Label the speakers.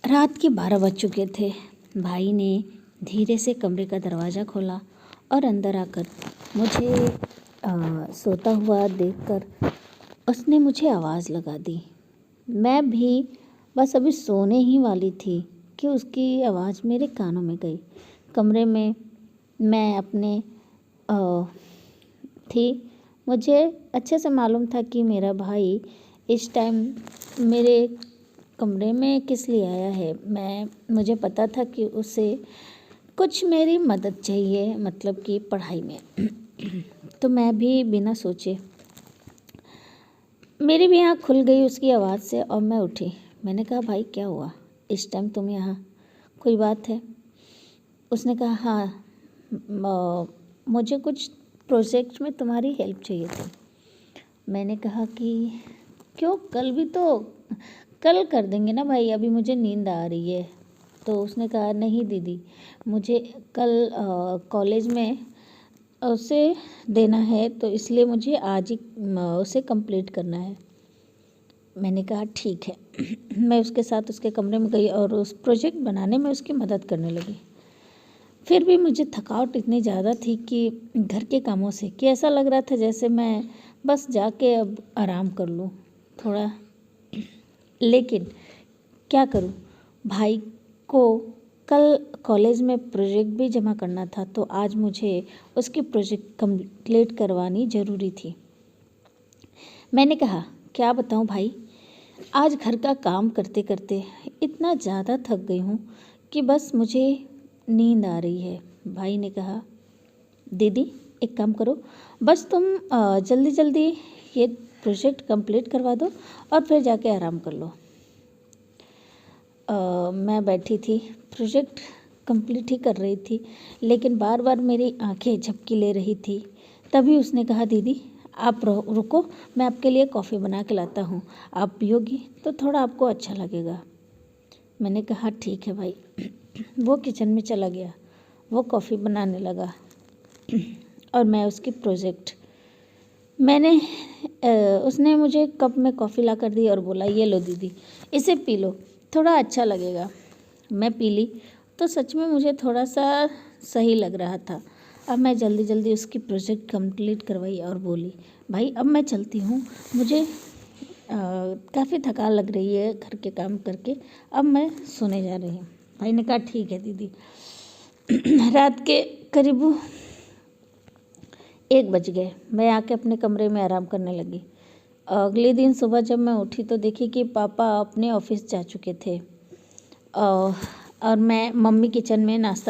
Speaker 1: रात के 12 बज चुके थे। भाई ने धीरे से कमरे का दरवाज़ा खोला और अंदर आकर मुझे सोता हुआ देखकर उसने मुझे आवाज़ लगा दी। मैं भी बस अभी सोने ही वाली थी कि उसकी आवाज़ मेरे कानों में गई। कमरे में मैं अपने थी। मुझे अच्छे से मालूम था कि मेरा भाई इस टाइम मेरे कमरे में किस लिए आया है। मुझे पता था कि उसे कुछ मेरी मदद चाहिए, मतलब कि पढ़ाई में। तो मैं भी बिना सोचे, मेरी भी आँख खुल गई उसकी आवाज़ से और मैं उठी। मैंने कहा, भाई क्या हुआ इस टाइम तुम यहाँ, कोई बात है? उसने कहा, हाँ मुझे कुछ प्रोजेक्ट में तुम्हारी हेल्प चाहिए थी। मैंने कहा कि क्यों, कल कर देंगे ना भाई, अभी मुझे नींद आ रही है। तो उसने कहा, नहीं दीदी, मुझे कल कॉलेज में उसे देना है, तो इसलिए मुझे आज ही उसे कंप्लीट करना है। मैंने कहा ठीक है। मैं उसके साथ उसके कमरे में गई और उस प्रोजेक्ट बनाने में उसकी मदद करने लगी। फिर भी मुझे थकावट इतनी ज़्यादा थी कि घर के कामों से कि ऐसा लग रहा था जैसे मैं बस जाके अब आराम कर लूँ थोड़ा। लेकिन क्या करूँ, भाई को कल कॉलेज में प्रोजेक्ट भी जमा करना था, तो आज मुझे उसकी प्रोजेक्ट कंप्लीट करवानी ज़रूरी थी। मैंने कहा, क्या बताऊँ भाई, आज घर का काम करते करते इतना ज़्यादा थक गई हूँ कि बस मुझे नींद आ रही है। भाई ने कहा, दीदी एक काम करो, बस तुम जल्दी जल्दी ये प्रोजेक्ट कंप्लीट करवा दो और फिर जाके आराम कर लो। मैं बैठी थी, प्रोजेक्ट कंप्लीट ही कर रही थी, लेकिन बार बार मेरी आंखें झपकी ले रही थी। तभी उसने कहा, दीदी आप रुको, मैं आपके लिए कॉफ़ी बना के लाता हूँ, आप पियोगी तो थोड़ा आपको अच्छा लगेगा। मैंने कहा ठीक है भाई। वो किचन में चला गया, वो कॉफ़ी बनाने लगा और मैं उसकी प्रोजेक्ट उसने मुझे कप में कॉफ़ी ला कर दी और बोला, ये लो दीदी, इसे पी लो, थोड़ा अच्छा लगेगा। मैं पी ली तो सच में मुझे थोड़ा सा सही लग रहा था। अब मैं जल्दी जल्दी उसकी प्रोजेक्ट कंप्लीट करवाई और बोली, भाई अब मैं चलती हूँ, मुझे काफ़ी थकान लग रही है घर के काम करके, अब मैं सोने जा रही हूँ। भाई ने कहा ठीक है दीदी। रात के करीब 1 बज गए। मैं आके अपने कमरे में आराम करने लगी। अगले दिन सुबह जब मैं उठी तो देखी कि पापा अपने ऑफिस जा चुके थे और मम्मी किचन में नाश्ता